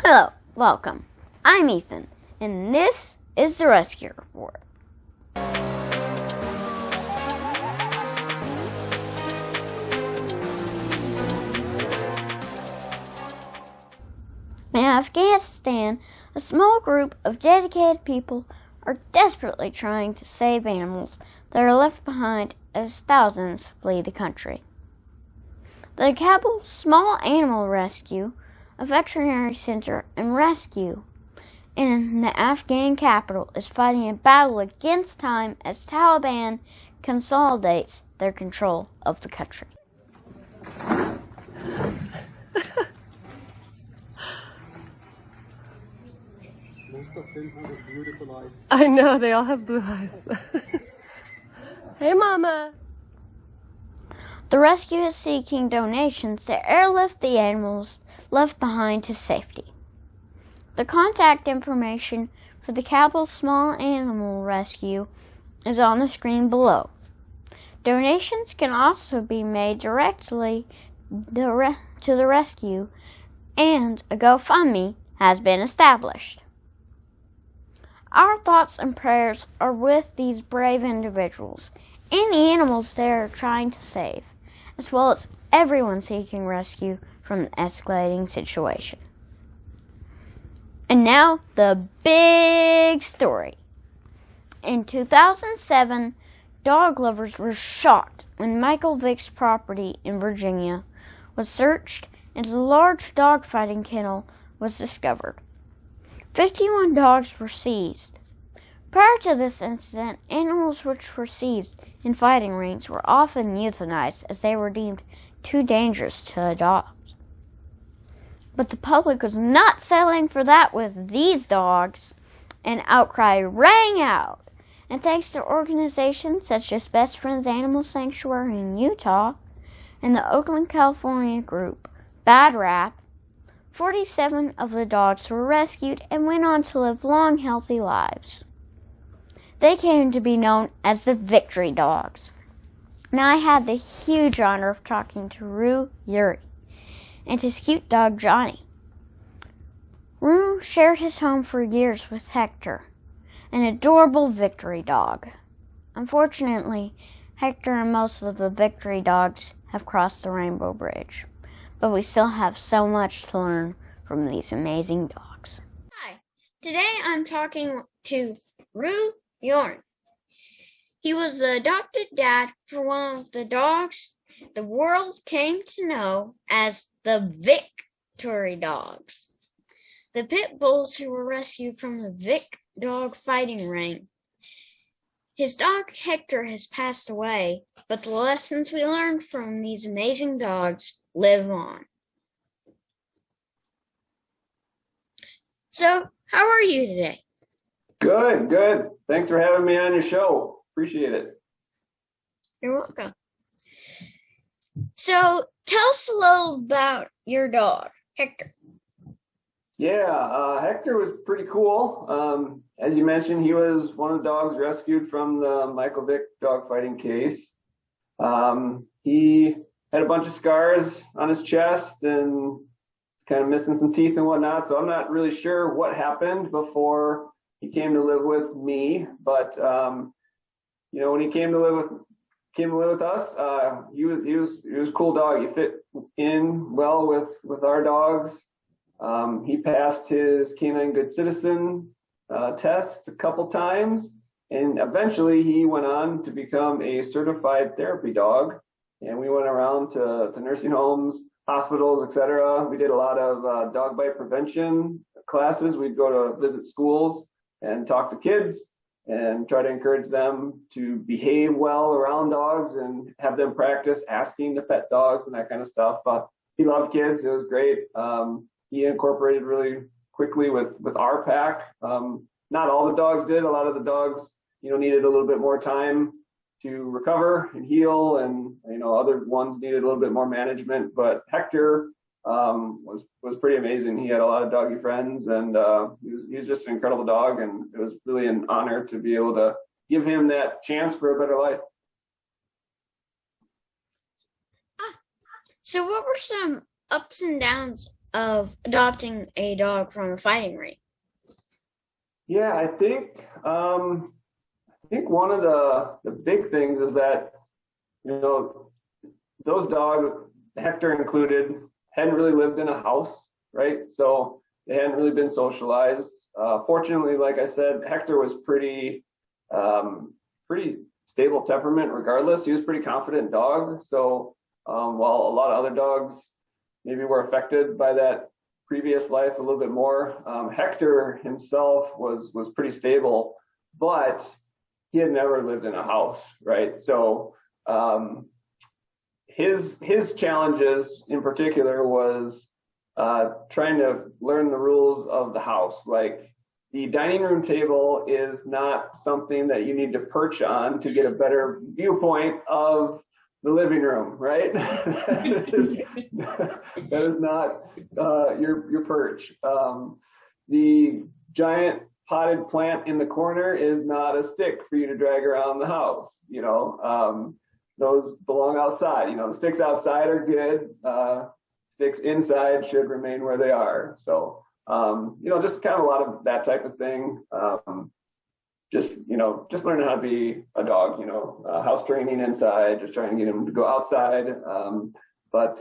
Hello, welcome. I'm Ethan, and this is the Rescue Report. In Afghanistan, a small group of dedicated people are desperately trying to save animals that are left behind as thousands flee the country. The Kabul Small Animal Rescue, a veterinary center and rescue in the Afghan capital, is fighting a battle against time as Taliban consolidates their control of the country. Most of them have beautiful eyes. I know, they all have blue eyes. Hey, Mama. The rescue is seeking donations to airlift the animals left behind to safety. The contact information for the Kabul Small Animal Rescue is on the screen below. Donations can also be made directly to the rescue, and a GoFundMe has been established. Our thoughts and prayers are with these brave individuals and the animals they are trying to save, as well as everyone seeking rescue from the escalating situation. And now, the big story. In 2007, dog lovers were shocked when Michael Vick's property in Virginia was searched and a large dogfighting kennel was discovered. 51 dogs were seized. Prior to this incident, animals which were seized in fighting rings were often euthanized as they were deemed too dangerous to adopt. But the public was not settling for that with these dogs. An outcry rang out, and thanks to organizations such as Best Friends Animal Sanctuary in Utah and the Oakland, California group Bad Rap, 47 of the dogs were rescued and went on to live long, healthy lives. They came to be known as the Vicktory dogs. Now, I had the huge honor of talking to Rue Yuri and his cute dog Johnny. Rue shared his home for years with Hector, an adorable Vicktory dog. Unfortunately, Hector and most of the Vicktory dogs have crossed the Rainbow Bridge, but we still have so much to learn from these amazing dogs. Hi, today I'm talking to Rue Yuri. He was the adopted dad for one of the dogs the world came to know as the Vicktory dogs. The pit bulls who were rescued from the Vick dog fighting ring. His dog Hector has passed away, but the lessons we learned from these amazing dogs live on. So, how are you today? Good. Thanks for having me on your show. Appreciate it. You're welcome. So, tell us a little about your dog, Hector. Yeah, Hector was pretty cool. As you mentioned, he was one of the dogs rescued from the Michael Vick dogfighting case. He had a bunch of scars on his chest and kind of missing some teeth and whatnot, so I'm not really sure what happened before he came to live with me. But when he came to live with us, he was a cool dog. He fit in well with our dogs. He passed his canine good citizen test a couple times, and eventually he went on to become a certified therapy dog. And we went around to nursing homes, hospitals, etc. We did a lot of dog bite prevention classes. We'd go to visit schools and talk to kids and try to encourage them to behave well around dogs and have them practice asking to pet dogs and that kind of stuff. He loved kids. It was great. He incorporated really quickly with our pack. Not all the dogs did. A lot of the dogs, needed a little bit more time to recover and heal, and other ones needed a little bit more management. But Hector was pretty amazing. He had a lot of doggy friends, and he was just an incredible dog, and it was really an honor to be able to give him that chance for a better life. So what were some ups and downs of adopting a dog from a fighting ring? Yeah, I think one of the big things is that, those dogs, Hector included, hadn't really lived in a house, right? So they hadn't really been socialized. Fortunately, like I said, Hector was pretty stable temperament regardless. He was a pretty confident dog. So while a lot of other dogs maybe were affected by that previous life a little bit more, Hector himself was pretty stable, but he had never lived in a house, right? So his challenges in particular was trying to learn the rules of the house. Like, the dining room table is not something that you need to perch on to get a better viewpoint of the living room, right? that is not your perch. The giant potted plant in the corner is not a stick for you to drag around the house. Those belong outside. The sticks outside are good. Sticks inside should remain where they are. So, just kind of a lot of that type of thing. Just learning how to be a dog, house training inside, just trying to get him to go outside. But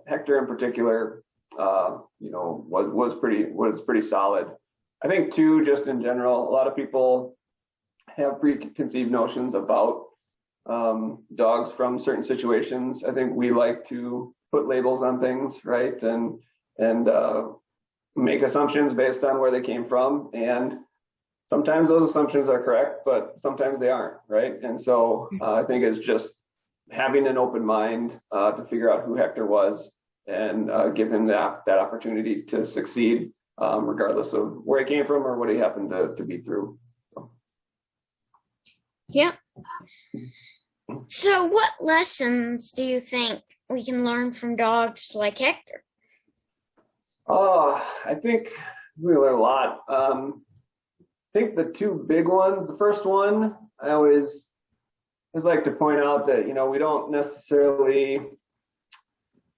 Hector in particular, was pretty solid. I think too, just in general, a lot of people have preconceived notions about dogs from certain situations. I think we like to put labels on things, right? And make assumptions based on where they came from. And sometimes those assumptions are correct, but sometimes they aren't, right? And so I think it's just having an open mind to figure out who Hector was and give him that opportunity to succeed, regardless of where he came from or what he happened to be through. So. Yep. So what lessons do you think we can learn from dogs like Hector? Oh, I think we learn a lot. I think the two big ones, the first one, I always like to point out that, we don't necessarily,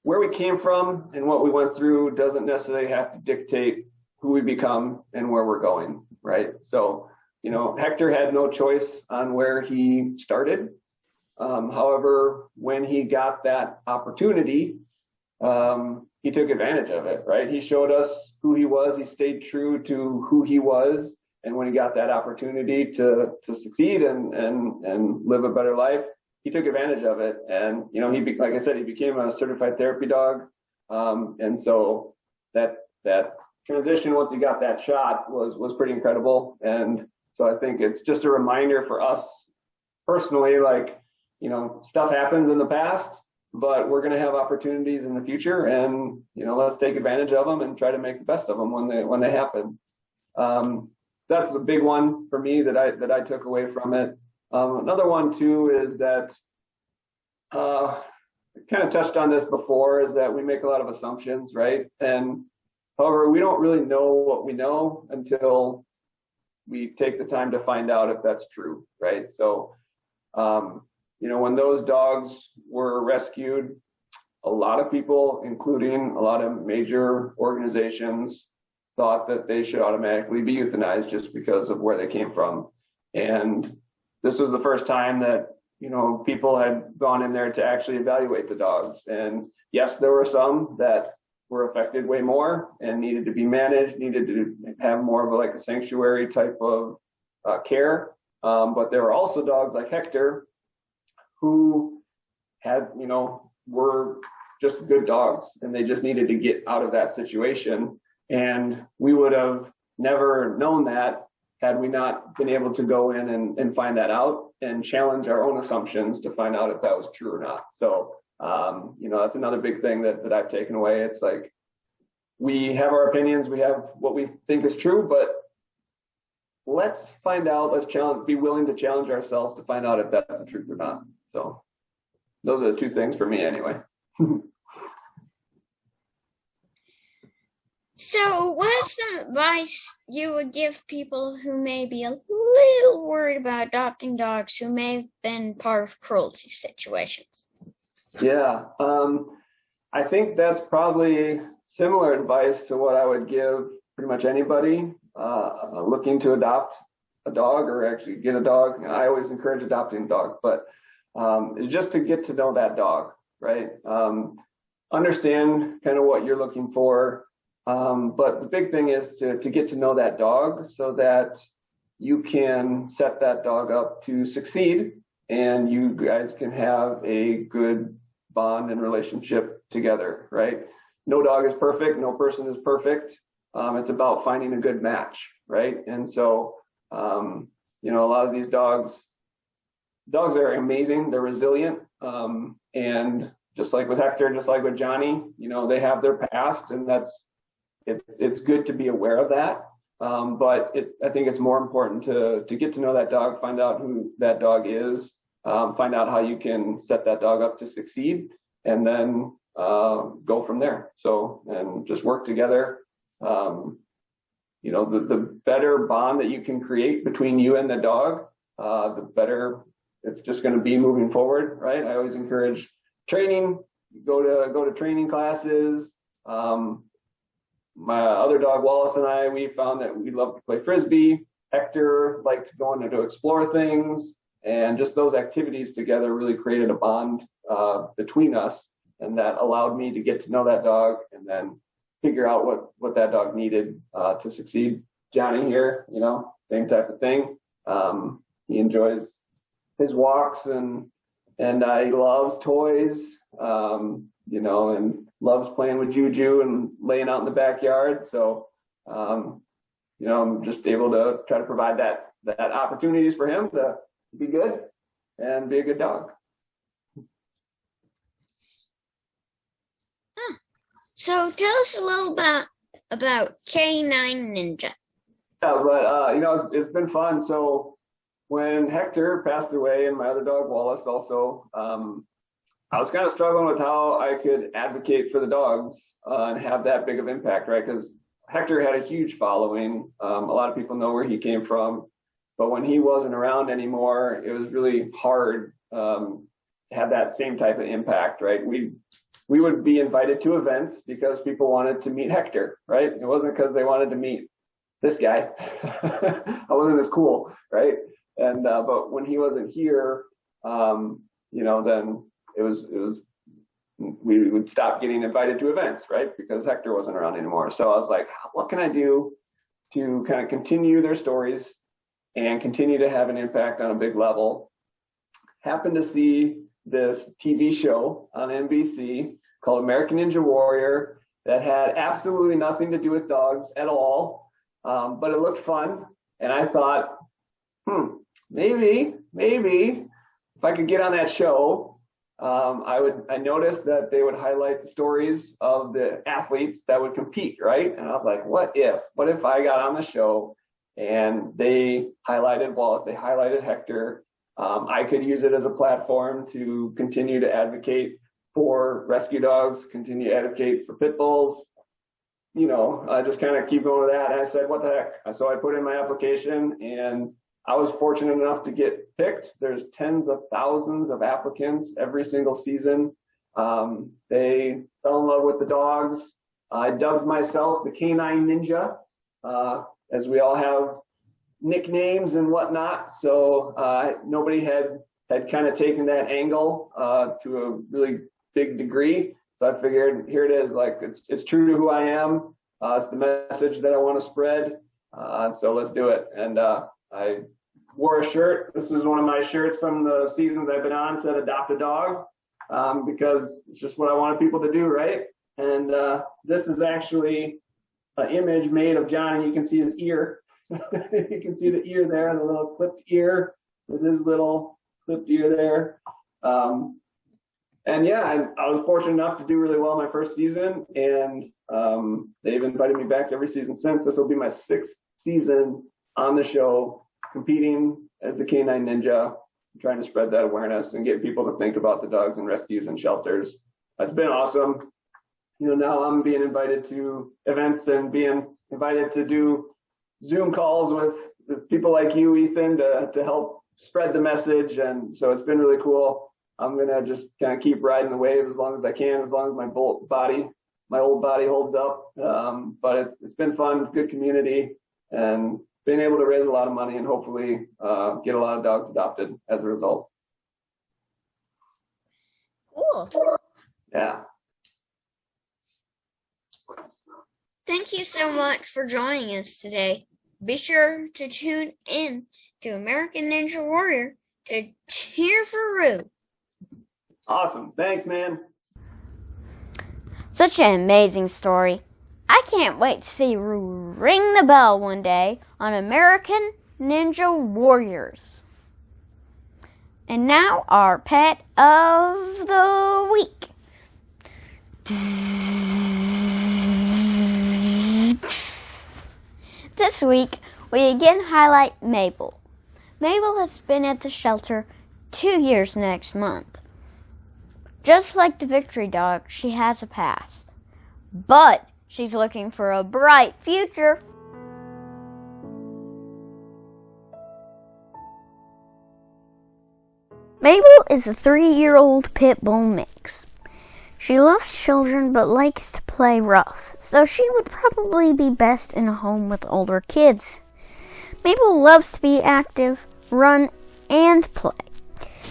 where we came from and what we went through doesn't necessarily have to dictate who we become and where we're going, right? So, Hector had no choice on where he started. However, when he got that opportunity, he took advantage of it, right? He showed us who he was. He stayed true to who he was. And when he got that opportunity to succeed and live a better life, he took advantage of it. And, like I said, he became a certified therapy dog. And so that transition, once he got that shot, was pretty incredible. And so I think it's just a reminder for us personally, like, stuff happens in the past, but we're going to have opportunities in the future, and let's take advantage of them and try to make the best of them when they happen. That's a big one for me that I took away from it. Another one too is that I kind of touched on this before, is that we make a lot of assumptions, right? And however, we don't really know what we know until we take the time to find out if that's true, right? So when those dogs were rescued, a lot of people, including a lot of major organizations, thought that they should automatically be euthanized just because of where they came from. And this was the first time that, people had gone in there to actually evaluate the dogs. And yes, there were some that were affected way more and needed to be managed, needed to have more of a sanctuary type of care. But there were also dogs like Hector who had, were just good dogs, and they just needed to get out of that situation. And we would have never known that had we not been able to go in and find that out and challenge our own assumptions to find out if that was true or not. So, that's another big thing that I've taken away. It's like, we have our opinions, we have what we think is true, but let's find out, be willing to challenge ourselves to find out if that's the truth or not. So those are the two things for me anyway. So what is some advice you would give people who may be a little worried about adopting dogs who may have been part of cruelty situations? Yeah, I think that's probably similar advice to what I would give pretty much anybody looking to adopt a dog or actually get a dog. I always encourage adopting a dog, but it's just to get to know that dog, right? Understand kind of what you're looking for. But the big thing is to get to know that dog so that you can set that dog up to succeed and you guys can have a good bond and relationship together, right? No dog is perfect. No person is perfect. It's about finding a good match, right? And so, you know, a lot of these dogs are amazing. They're resilient. And just like with Hector, just like with Johnny, you know, they have their past, and it's good to be aware of that. But I think it's more important to get to know that dog, find out who that dog is, find out how you can set that dog up to succeed, and then go from there. So, and just work together. You know, the better bond that you can create between you and the dog, the better it's just going to be moving forward, right? I always encourage training, go to training classes. My other dog, Wallace, and I, we found that we love to play Frisbee. Hector liked going to explore things, and just those activities together really created a bond between us, and that allowed me to get to know that dog and then figure out what that dog needed to succeed. Johnny here, you know, same type of thing. He enjoys his walks and he loves toys, you know, and loves playing with Juju and laying out in the backyard. So, you know, I'm just able to try to provide that opportunities for him to be good and be a good dog. So tell us a little about K9 Ninja. Yeah, but you know, it's been fun. So when Hector passed away and my other dog Wallace also, I was kind of struggling with how I could advocate for the dogs and have that big of impact, right? Because Hector had a huge following. A lot of people know where he came from, but when he wasn't around anymore, it was really hard to have that same type of impact, right? We would be invited to events because people wanted to meet Hector, right? It wasn't because they wanted to meet this guy. I wasn't as cool, right? And but when he wasn't here, you know, then it was we would stop getting invited to events, right? Because Hector wasn't around anymore. So I was like, what can I do to kind of continue their stories and continue to have an impact on a big level? Happened to see this TV show on NBC called American Ninja Warrior that had absolutely nothing to do with dogs at all, but it looked fun. And I thought, maybe if I could get on that show, I noticed that they would highlight the stories of the athletes that would compete, right? And I was like, what if I got on the show and they highlighted Wallace, they highlighted Hector, I could use it as a platform to continue to advocate for rescue dogs, continue to advocate for pit bulls, you know, just kind of keep going with that. And I said, what the heck? So I put in my application and I was fortunate enough to get picked. There's tens of thousands of applicants every single season. They fell in love with the dogs. I dubbed myself the K9 Ninja, as we all have nicknames and whatnot. So nobody had kind of taken that angle to a really big degree. So I figured here it is, like it's true to who I am. It's the message that I want to spread. So let's do it. And I wore a shirt. This is one of my shirts from the seasons I've been on, said adopt a dog, because it's just what I wanted people to do, right? And this is actually an image made of Johnny. You can see his ear. You can see the ear there, the little clipped ear with his little clipped ear there. And yeah, I was fortunate enough to do really well my first season, and they've invited me back every season since. This will be my 6th season on the show, competing as the K9 Ninja, trying to spread that awareness and get people to think about the dogs and rescues and shelters. It's been awesome. You know, now I'm being invited to events and being invited to do Zoom calls with people like you, Ethan, to help spread the message. And so it's been really cool. I'm going to just kind of keep riding the wave as long as I can, as long as my body my old body holds up. But it's been fun, good community, and been able to raise a lot of money and hopefully get a lot of dogs adopted as a result. Cool. Yeah. Thank you so much for joining us today. Be sure to tune in to American Ninja Warrior to cheer for Rue. Awesome. Thanks, man. Such an amazing story. I can't wait to see Rue ring the bell one day on American Ninja Warriors. And now our pet of the week. This week, we again highlight Mabel. Mabel has been at the shelter 2 years next month. Just like the Vicktory dog, she has a past. But she's looking for a bright future. Mabel is a 3-year-old pit bull mix. She loves children but likes to play rough, so she would probably be best in a home with older kids. Mabel loves to be active, run, and play.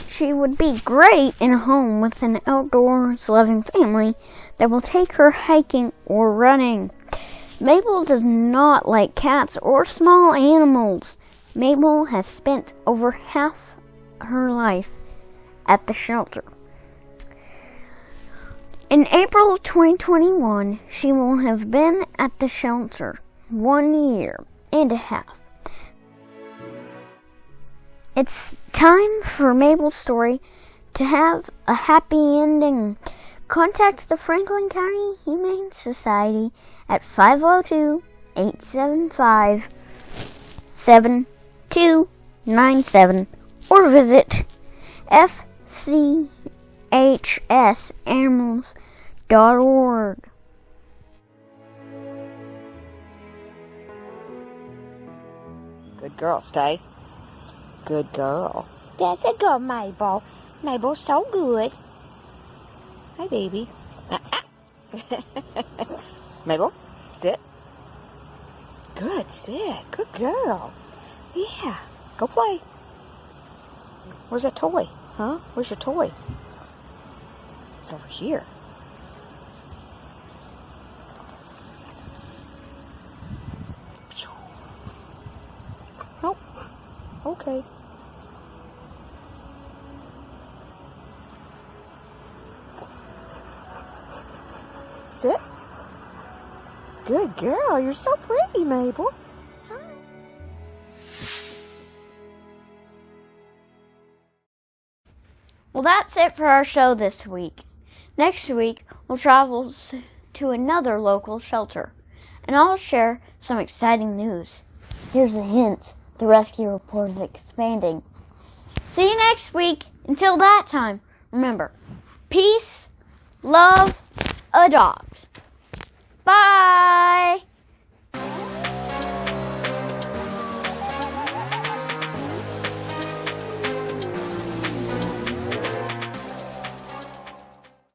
She would be great in a home with an outdoors-loving family that will take her hiking or running. Mabel does not like cats or small animals. Mabel has spent over half her life at the shelter. In April 2021, she will have been at the shelter 1 year and a half. It's time for Mabel's story to have a happy ending. Contact the Franklin County Humane Society at 502-875-7297 or visit fchsanimals.org. Good girl, stay. Good girl. That's a girl, Mabel. Mabel's so good. Hi, baby. Mabel, sit. Good, sit. Good girl. Yeah, go play. Where's that toy? Huh? Where's your toy? It's over here. Oh, okay. Sit. Good girl. You're so pretty, Mabel. Well, that's it for our show this week. Next week, we'll travel to another local shelter, and I'll share some exciting news. Here's a hint. The rescue report is expanding. See you next week. Until that time, remember, peace, love, adopt. Bye!